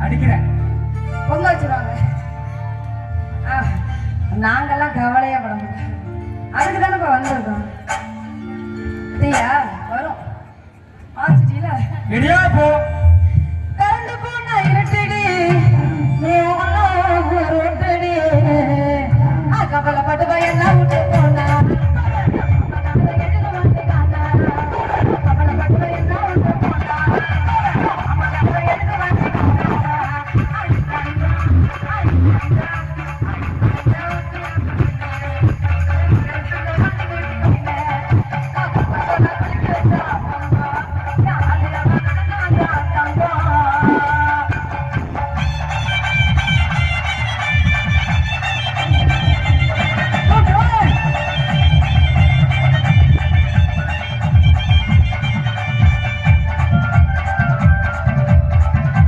அடிக்கிறேன். பொங்க வச்சிருவாங்க. நாங்கெல்லாம் கவலையா பட மாட்டோம். அதுக்கு தானே இப்ப வந்திருக்கோம். தீயா வரும். ஆச்சுட்டீங்களா? ரெடியா போ.